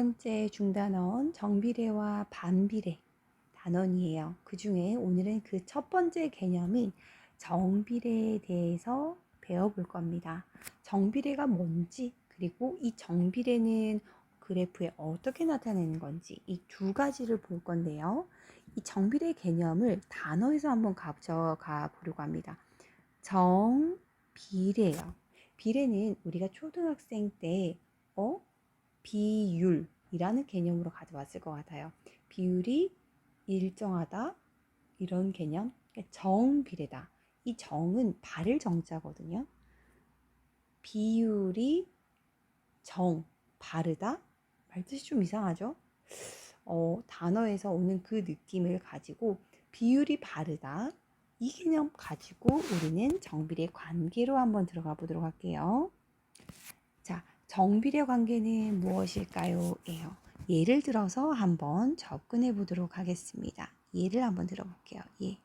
번째 중단원 정비례와 반비례 단원이에요. 그 중에 오늘은 그 첫 번째 개념인 정비례에 대해서 배워볼 겁니다. 정비례가 뭔지, 그리고 이 정비례는 그래프에 어떻게 나타내는 건지, 이 두 가지를 볼 건데요. 이 정비례 개념을 단어에서 한번 가져가 보려고 합니다. 정비례요. 비례는 우리가 초등학생 때 비율이라는 개념으로 가져왔을 것 같아요. 비율이 일정하다, 이런 개념. 정비례다. 이 정은 바를 정자거든요. 비율이 바르다. 말뜻이 좀 이상하죠? 단어에서 오는 그 느낌을 가지고 비율이 바르다, 이 개념 가지고 우리는 정비례 관계로 한번 들어가 보도록 할게요. 자, 정비례 관계는 무엇일까요? 예요. 예를 들어서 한번 접근해 보도록 하겠습니다. 예를 한번 들어볼게요. 예.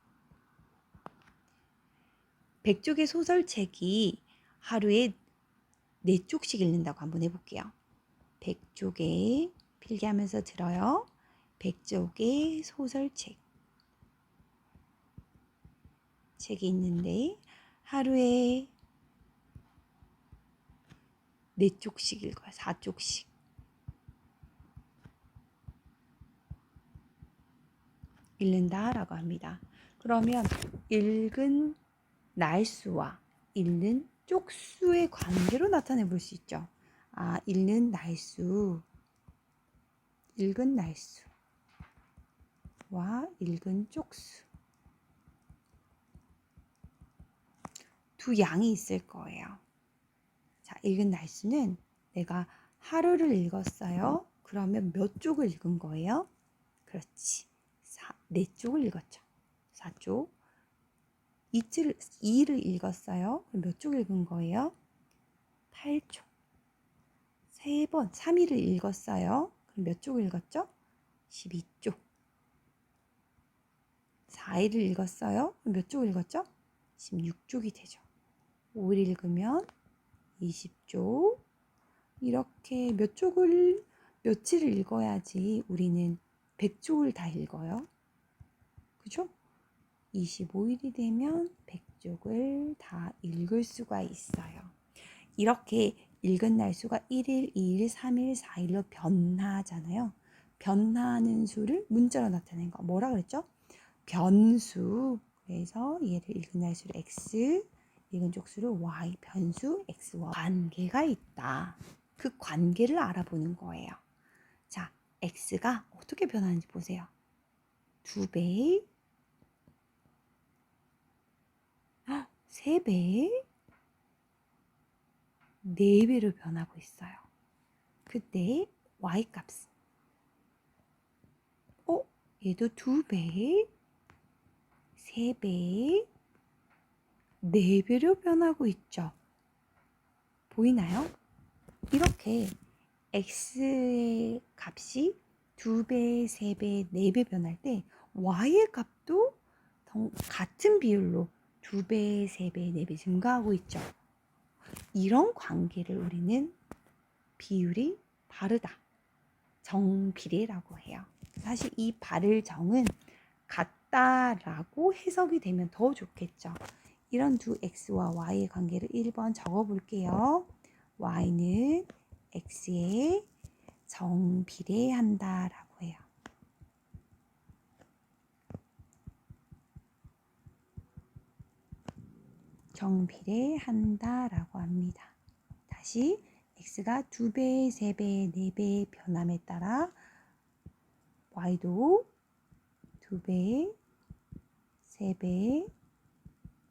100쪽의 소설책이 하루에 4쪽씩 읽는다고 한번 해볼게요. 100쪽의 필기하면서 들어요. 100쪽의 소설책이 있는데 하루에 4쪽씩 읽어요. 4쪽씩. 읽는다라고 합니다. 그러면 읽은 날수와 읽는 쪽수의 관계로 나타내 볼 수 있죠. 읽는 날수, 읽은 날수와 읽은 쪽수, 두 양이 있을 거예요. 자, 읽은 날수는 내가 하루를 읽었어요. 그러면 몇 쪽을 읽은 거예요? 그렇지. 4쪽을 읽었죠. 4쪽. 이틀 2를 읽었어요. 그럼 몇 쪽 읽은 거예요? 8쪽. 3번 3일을 읽었어요. 그럼 몇 쪽 읽었죠? 12쪽. 4일을 읽었어요. 그럼 몇 쪽 읽었죠? 16쪽이 되죠. 5일 읽으면 20쪽. 이렇게 며칠을 읽어야지 우리는 100쪽을 다 읽어요. 그죠? 25일이 되면 100쪽을 다 읽을 수가 있어요. 이렇게 읽은 날수가 1일, 2일, 3일, 4일로 변하잖아요. 변하는 수를 문자로 나타낸 거. 뭐라 그랬죠? 변수. 그래서 얘를 읽은 날수를 x, 읽은 쪽수를 y, 변수 x와 관계가 있다. 그 관계를 알아보는 거예요. 자, x가 어떻게 변하는지 보세요. 2배, 3배, 4배로 변하고 있어요. 그때 y 값은 얘도 2배, 3배, 4배로 변하고 있죠. 보이나요? 이렇게 x의 값이 2배, 3배, 4배 변할 때 y의 값도 같은 비율로 2배, 3배, 4배 증가하고 있죠. 이런 관계를 우리는 비율이 바르다, 정비례라고 해요. 사실 이 바를 정은 같다라고 해석이 되면 더 좋겠죠. 이런 두 x와 y의 관계를 1번 적어볼게요. y는 x에 정비례한다라고 해요. 정비례한다라고 합니다. 다시 x가 2배, 3배, 4배 변함에 따라 y도 2배, 3배,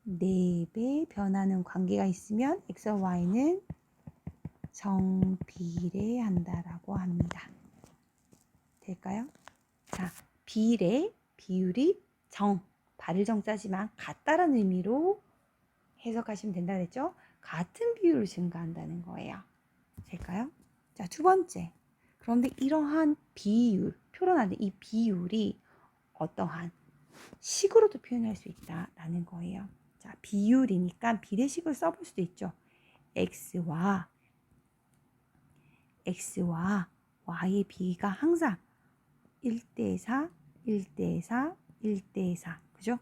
4배 변하는 관계가 있으면 x와 y는 정비례한다라고 합니다. 될까요? 자, 비율이 바를 정자지만 같다라는 의미로 해석하시면 된다 그랬죠? 같은 비율로 증가한다는 거예요. 될까요? 자, 두 번째. 그런데 이러한 표현하는 이 비율이 어떠한 식으로도 표현할 수 있다라는 거예요. 자, 비율이니까 비례식을 써볼 수도 있죠. x와 y의 b가 항상 1대4, 1대4, 1대4. 그죠?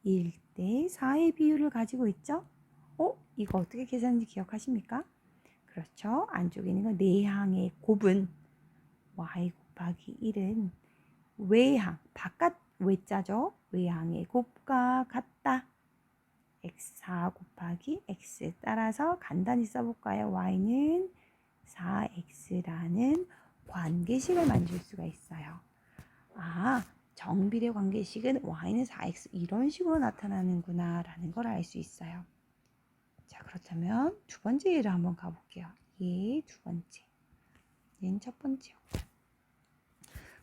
1대4의 비율을 가지고 있죠? 이거 어떻게 계산인지 기억하십니까? 그렇죠. 안쪽에 있는 건 내항의 곱은 y 곱하기 1은 외항, 바깥 외자죠. 외항의 곱과 같다. x4 곱하기 x 따라서 간단히 써볼까요? y는 4x라는 관계식을 만들 수가 있어요. 정비례 관계식은 y는 4x 이런 식으로 나타나는구나 라는 걸 알 수 있어요. 자, 그렇다면 두 번째 예를 한번 가볼게요. 두 번째. 얘는 첫 번째요.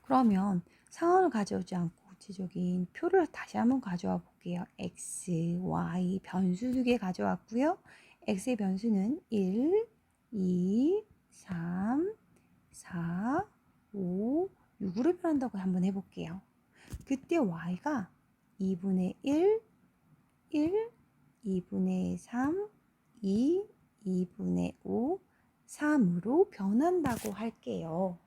그러면 상황을 가져오지 않고 구체적인 표를 다시 한번 가져와 볼게요. x, y 변수 두 개 가져왔고요. x의 변수는 1, 2, 3, 4, 5, 6으로 변한다고 한번 해볼게요. 그때 y가 2분의 1, 1, 2분의 3, 2, 2분의 5, 3으로 변한다고 할게요.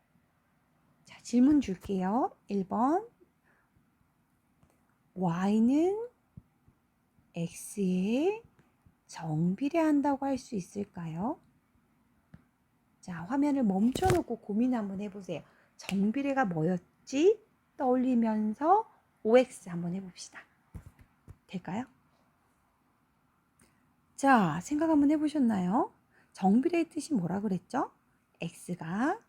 자, 질문 줄게요. 1번. y는 x에 정비례한다고 할 수 있을까요? 자, 화면을 멈춰놓고 고민 한번 해보세요. 정비례가 뭐였지? 떠올리면서 OX 한번 해봅시다. 될까요? 자, 생각 한번 해보셨나요? 정비례의 뜻이 뭐라 그랬죠? x가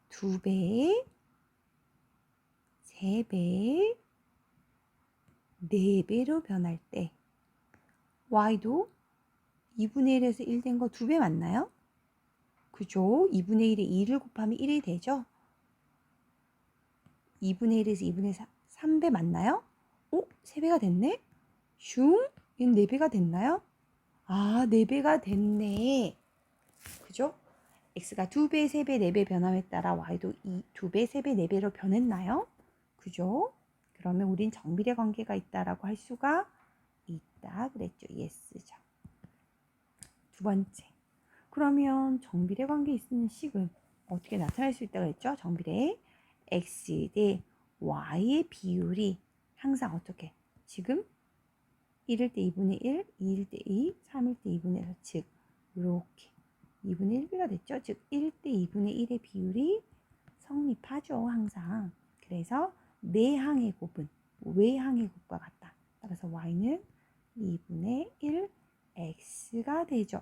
2배, 3배, 4배로 변할 때 y도 2분의 1에서 1 된 거 2배 맞나요? 그죠? 2분의 1에 2를 곱하면 1이 되죠? 2분의 1에서 2분의 3배 맞나요? 3배가 됐네? 슝? 얘는 4배가 됐나요? 4배가 됐네. 그죠? x가 2배, 3배, 4배 변함에 따라 y도 2배, 3배, 4배로 변했나요? 그죠? 그러면 우린 정비례 관계가 있다라고 할 수가 있다 그랬죠. yes죠. 두 번째. 그러면 정비례 관계에 있는 식은 어떻게 나타날 수 있다고 했죠? 정비례 x 대 y의 비율이 항상 어떻게? 지금 1일 때 2분의 1, 2일 때 2, 3일 때 2분의 4, 즉 이렇게 2분의 1배가 됐죠. 즉 1일 때 2분의 1의 비율이 성립하죠. 항상. 그래서 내항의 곱은 외항의 곱과 같다. 따라서 y는 2분의 1 x가 되죠.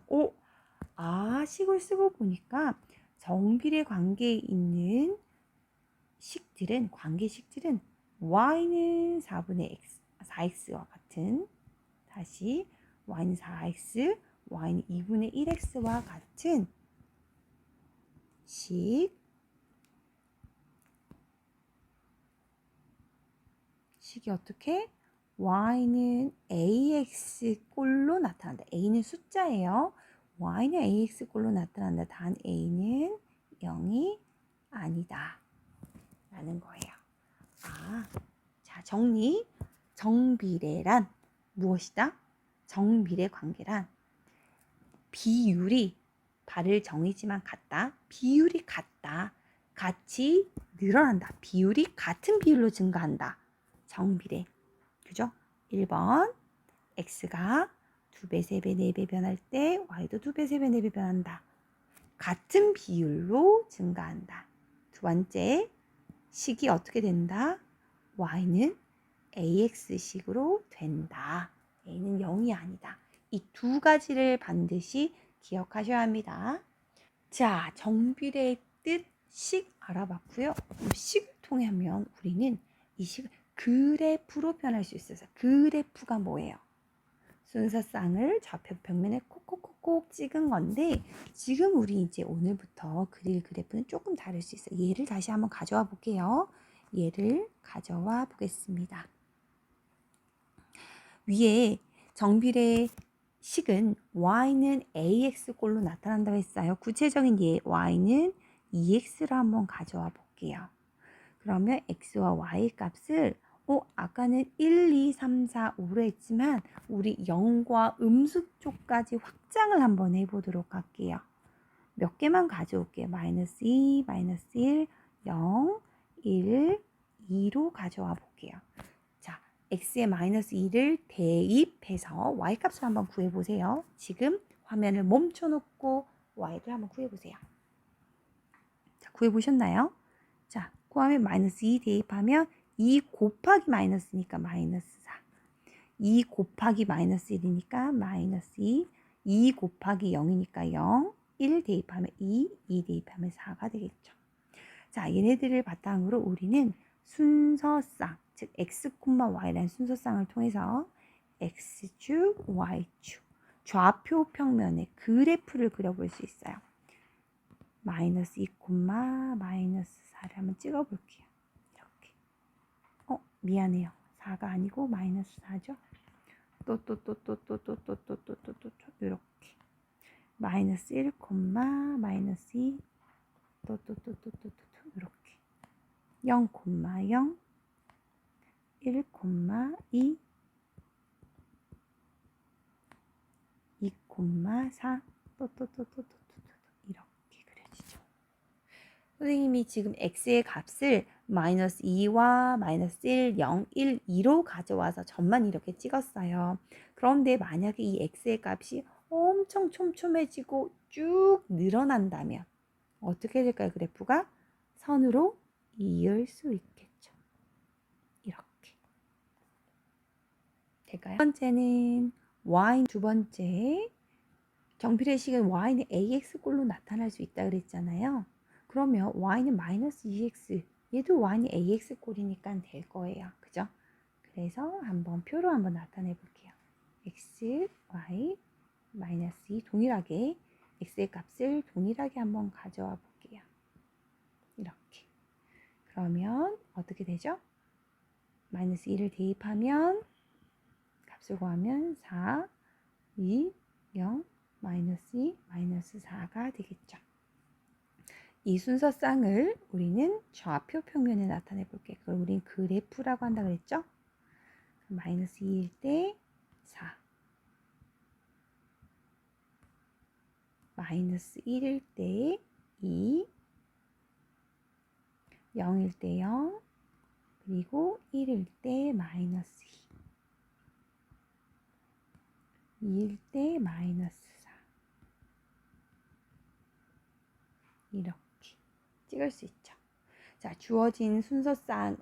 식을 쓰고 보니까 정비례 관계에 있는 식들은 관계식들은 y는 4분의 x, 4x와 같은 다시 y는 4x, y는 2분의 1x와 같은 식이 어떻게? y는 ax 꼴로 나타난다. a는 숫자예요. y는 ax 꼴로 나타난다. 단 a는 0이 아니다. 라는 거예요. 자, 정리. 정비례란 무엇이다? 정비례 관계란 비율이 발을 정이지만 같다. 비율이 같다. 같이 늘어난다. 비율이 같은 비율로 증가한다. 정비례. 그죠? 1번 x가 2배, 3배, 4배 변할 때 y도 2배, 3배, 4배 변한다. 같은 비율로 증가한다. 두 번째, 식이 어떻게 된다? y는 ax식으로 된다. a는 0이 아니다. 이 두 가지를 반드시 기억하셔야 합니다. 자, 정비례의 뜻, 식 알아봤고요. 이 식을 통해 하면 우리는 이 식을 그래프로 표현할 수 있어서 그래프가 뭐예요? 순서쌍을 좌표 평면에 콕콕콕콕 찍은 건데 지금 우리 이제 오늘부터 그릴 그래프는 조금 다를 수 있어요. 얘를 다시 한번 가져와 볼게요. 얘를 가져와 보겠습니다. 위에 정비례 식은 y는 ax 꼴로 나타난다고 했어요. 구체적인 예 y는 2x로 한번 가져와 볼게요. 그러면 x와 y 값을 아까는 1, 2, 3, 4, 5로 했지만 우리 0과 음수 쪽까지 확장을 한번 해보도록 할게요. 몇 개만 가져올게요. 마이너스 2, 마이너스 1, 0, 1, 2로 가져와 볼게요. 자, x에 마이너스 2를 대입해서 y값을 한번 구해보세요. 지금 화면을 멈춰놓고 y를 한번 구해보세요. 자, 구해보셨나요? 자, 구하면 마이너스 2 대입하면 2 곱하기 마이너스니까 마이너스 4. 2 곱하기 마이너스 1이니까 마이너스 2. 2 곱하기 0이니까 0. 1 대입하면 2. 2 대입하면 4가 되겠죠. 자, 얘네들을 바탕으로 우리는 순서쌍, 즉 x, y라는 순서쌍을 통해서 x축, y축, 좌표 평면의 그래프를 그려볼 수 있어요. 마이너스 2, 마이너스 4를 한번 찍어볼게요. 이렇게. 미안해요. 4가 아니고 마이너스 4죠. 또 이렇게. 마이너스 1, 마이너스 2, 이렇게. 0, 0, 1, 2, 2, 4, 이렇게 그려지죠. 선생님이 지금 x의 값을 마이너스 2와 마이너스 1, 0, 1, 2로 가져와서 점만 이렇게 찍었어요. 그런데 만약에 이 x의 값이 엄청 촘촘해지고 쭉 늘어난다면 어떻게 될까요? 그래프가 선으로 이을 수 있겠죠. 이렇게 될까요? 두 번째는 y, 두 번째 정비례 식은 y는 ax꼴로 나타날 수 있다 그랬잖아요. 그러면 y는 마이너스 2x, 얘도 y는 ax꼴이니까 될 거예요. 그죠? 그래서 한번 표로 한번 나타내 볼게요. x, y, 마이너스 2 동일하게 x의 값을 동일하게 한번 가져와 볼게요. 이렇게. 그러면 어떻게 되죠? 마이너스 2를 대입하면 값을 구하면 4, 2, 0, 마이너스 2, 마이너스 4가 되겠죠. 이 순서쌍을 우리는 좌표 평면에 나타내 볼게요. 그걸 우린 그래프라고 한다 그랬죠? 마이너스 2일 때 4, 마이너스 1일 때 2, 0일 때 0, 그리고 1일 때 마이너스 2, 2일 때 마이너스 4. 이렇게 찍을 수 있죠. 자, 주어진 순서쌍,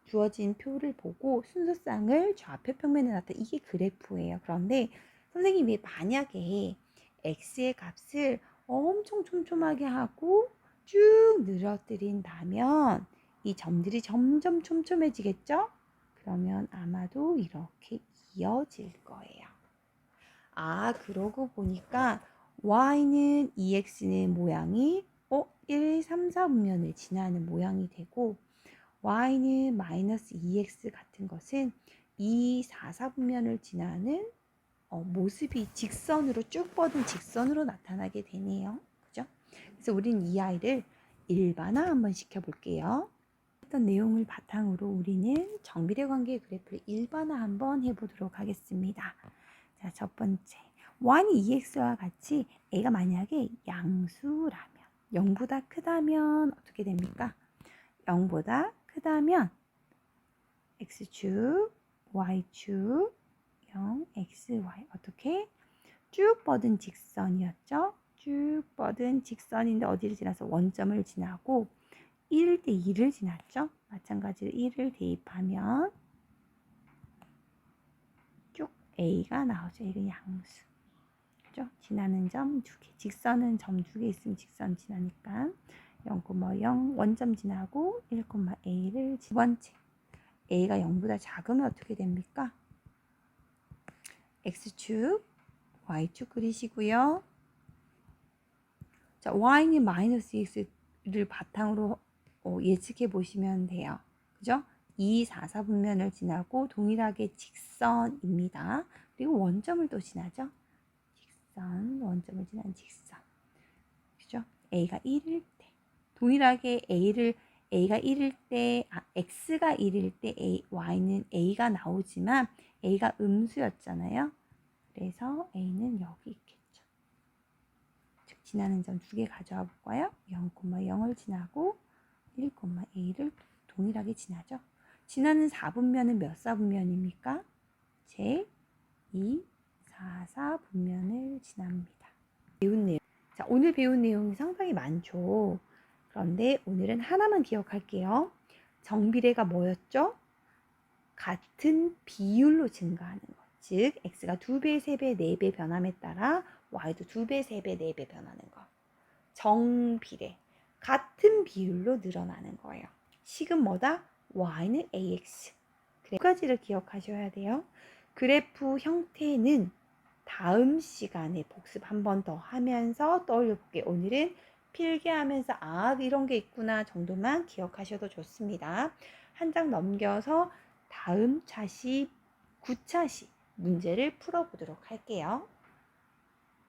주어진 표를 보고 순서쌍을 좌표 평면에 나타 이게 그래프예요. 그런데 선생님이 만약에 x의 값을 엄청 촘촘하게 하고 쭉 늘어뜨린다면 이 점들이 점점 촘촘해지겠죠? 그러면 아마도 이렇게 이어질 거예요. 아, 그러고 보니까 y는 ex는 모양이 1, 3, 4분면을 지나는 모양이 되고 y는 마이너스 2x 같은 것은 2, 4, 4분면을 지나는 모습이 직선으로 쭉 뻗은 직선으로 나타나게 되네요. 그죠? 그래서 우리는 이 아이를 일반화 한번 시켜볼게요. 했던 내용을 바탕으로 우리는 정비례 관계 그래프를 일반화 한번 해보도록 하겠습니다. 자, 첫 번째. y는 2x와 같이 a가 만약에 양수라면 0보다 크다면 어떻게 됩니까? 0보다 크다면 x축, y축, 0, x, y 어떻게? 쭉 뻗은 직선이었죠? 쭉 뻗은 직선인데 어디를 지나서 원점을 지나고 1일 때 2를 지났죠? 마찬가지로 1을 대입하면 쭉 a가 나오죠. 이건 양수. 그죠? 지나는 점 2개. 직선은 점 2개 있으면 직선 지나니까 0,0 원점 지나고 1,a를 두 번째. a가 0보다 작으면 어떻게 됩니까? x축, y축 그리시고요. 자, y는 마이너스 x를 바탕으로 예측해 보시면 돼요. 그죠? 2, 4, 4분면을 지나고 동일하게 직선입니다. 그리고 원점을 또 지나죠. 직선, 원점을 지난 직선. 그죠? a가 1일 때 동일하게 a가 1일 때 x가 1일 때 y는 a가 나오지만 a가 음수였잖아요. 그래서 a는 여기 있겠죠. 즉 지나는 점 2개 가져와 볼까요? 0,0을 지나고 1,a를 동일하게 지나죠. 지나는 4분면은 몇 사분면입니까? 제 2, 4, 4분면을 지납니다. 배운 내용. 자, 오늘 배운 내용이 상당히 많죠. 그런데 오늘은 하나만 기억할게요. 정비례가 뭐였죠? 같은 비율로 증가하는 것. 즉 x가 2배, 3배, 4배 변함에 따라 y도 2배, 3배, 4배 변하는 것. 정비례. 같은 비율로 늘어나는 거예요. 식은 뭐다? y는 ax. 두 가지를 기억하셔야 돼요. 그래프 형태는 다음 시간에 복습 한 번 더 하면서 떠올려 볼게요. 오늘은 필기하면서 이런 게 있구나 정도만 기억하셔도 좋습니다. 한 장 넘겨서 다음 차시 9차시 문제를 풀어보도록 할게요.